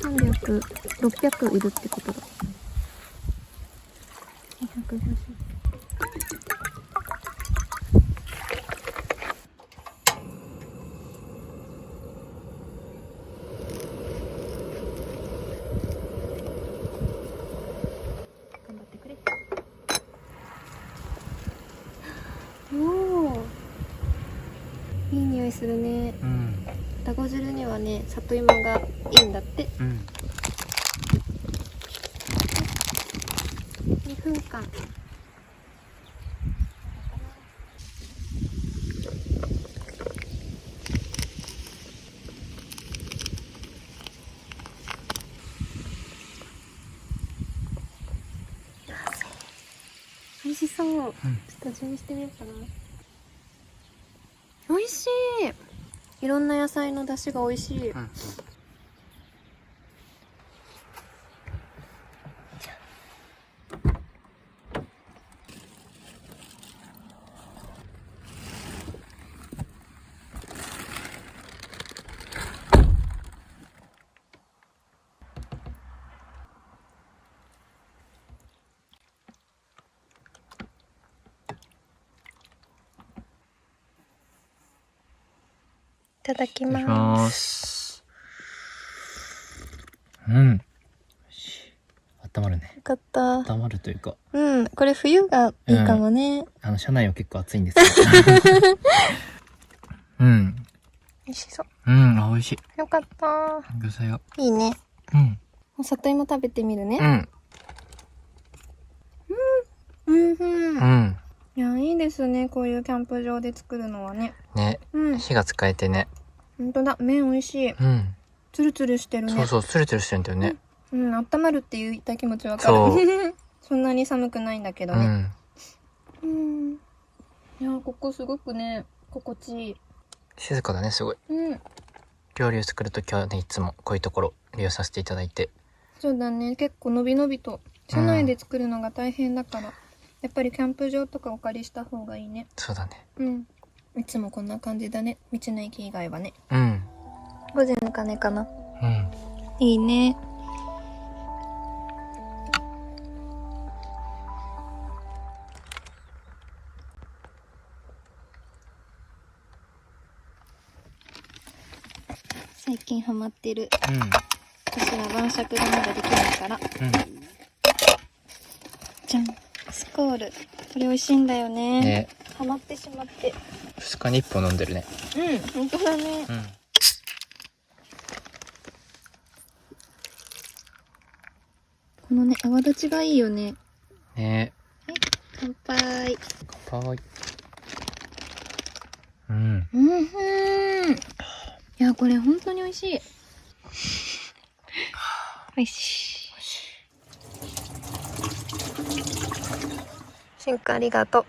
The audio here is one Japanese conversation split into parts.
300、600いるってことだ。250。頑張ってくれ。おお、いい匂いするね。うん。だご汁にはね、里芋がいいんだって。うん。2分間。美味しそう。ちょっと味見してみようかな。美味しい。いろんな野菜の出汁が美味しい。いただきます。うん。温まるね。よかった。温まるというか。うん、これ冬がいいかもね。車内は結構暑いんですけど。うん。美味しそう。うん、美味しい。よかった。具材が。いいね。うん。里芋食べてみるね。うん。うん。うん。いや、いいですね。こういうキャンプ場で作るのはね。ね。火が使えてね。ほんとだ。麺美味しい。うん。ツルツルしてるね。そうそう、ツルツルしてるんだよね。うん、温まるって言った気持ちわかる。そう。そんなに寒くないんだけどね。いや、ここすごくね、心地いい。静かだね、すごい。料理を作るときはね、いつもこういうところ利用させていただいて。そうだね。結構のびのびと。車内で作るのが大変だから、やっぱりキャンプ場とかお借りした方がいいね。そうだね。いつもこんな感じだね。道の駅以外はね。うん。午前の鐘かな。うん。いいね。最近ハマってる。私は晩酌がまだできないから。じゃん。スコール。これ美味しいんだよね。ね。ハマってしまって。2日に1本飲んでるね。本当だね。このね、泡立ちがいいよね。ね。乾杯。乾杯。いや、これ本当に美味しい。美味しい。シンくんありがとう。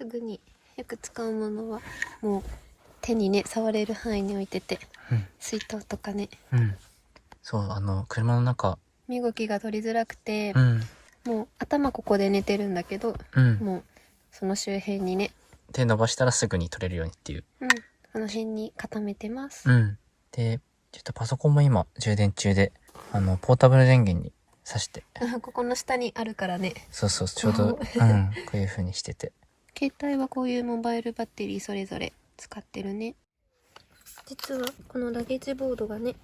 すぐによく使うものはもう手にね触れる範囲に置いてて、水筒とかね、そう車の中身動きが取りづらくて、うんもう頭ここで寝てるんだけど、もうその周辺にね手伸ばしたらすぐに取れるようにっていう。この辺に固めてます。で、ちょっとパソコンも今充電中で、ポータブル電源に挿して。ここの下にあるからね。そう、ちょうど、こういう風にしてて。携帯はこういうモバイルバッテリーそれぞれ使ってるね。実はこのラゲージボードがね、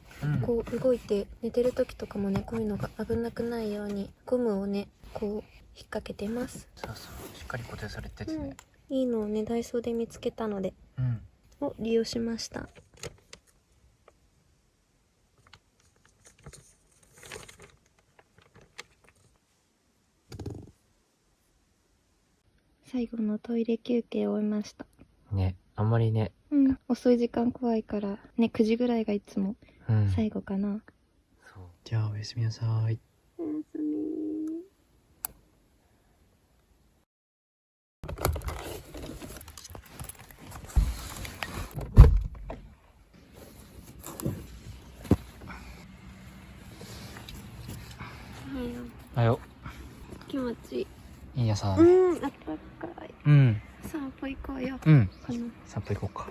こう動いて寝てる時とかもね、こういうのが危なくないようにゴムをね、こう引っ掛けてます。そう、しっかり固定されててね。いいのをね、ダイソーで見つけたので、を利用しました。最後のトイレ休憩を終えました。ね、あんまりね。遅い時間怖いから、ね、9時ぐらいがいつも最後かな。そう。じゃあ、おやすみなさい。おやすみ。おはよう。気持ちいい。いい朝。あったかい。散歩行こうよ。散歩行こうか。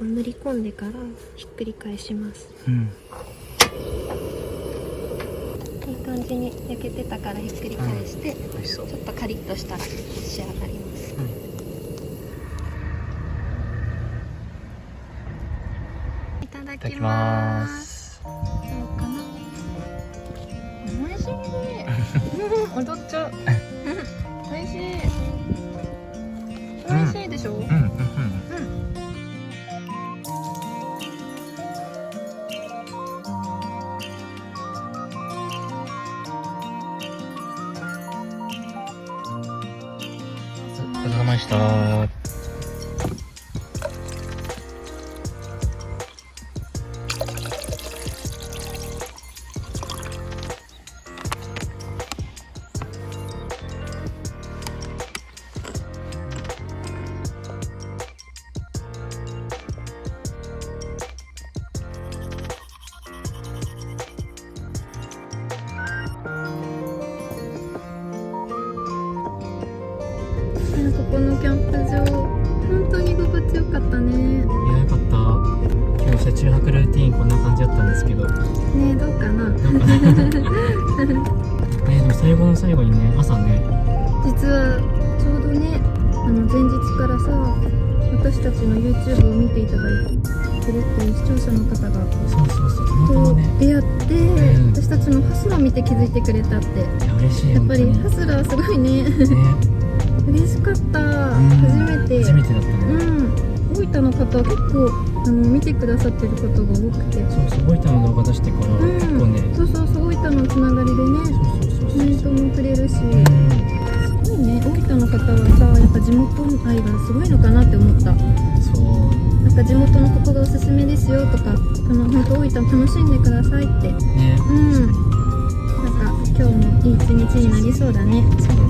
塗り込んでからひっくり返します。いい感じに焼けてたからひっくり返して、ちょっとカリッとしたら仕上がります。いただきます。どうかな。美味しい。踊っちゃう。美味しい。美味しいでしょ。お疲れ様でした。このキャンプ場本当に心地よかったね。いや、よかった。今日車中泊ルーティーンこんな感じだったんですけどね、どうかな。ね、でも最後の最後にね、朝ね、実はちょうどね、前日からさ、私私たちの YouTube を見ていただいてるっていう視聴者の方がそうそうそう、たまたとまね。出会って、うん私たちのハスラー見て気づいてくれたって。いや嬉しい。やっぱり本当にハスラーすごいね。ね。嬉しかった。うん初めて。初めてだったね。大分の方は結構見てくださってることが多くて。そうそう、大分の動画出してから結構ね。そうそうそう、大分のつながりでね、そうそうそうコメントもくれるし。うんすごいね、大分の方はさ、やっぱ地元愛がすごいのかなって思った。そう。なんか地元のここがおすすめですよとか、本当大分楽しんでくださいって。ね。なんか今日もいい一日になりそうだね。そうだ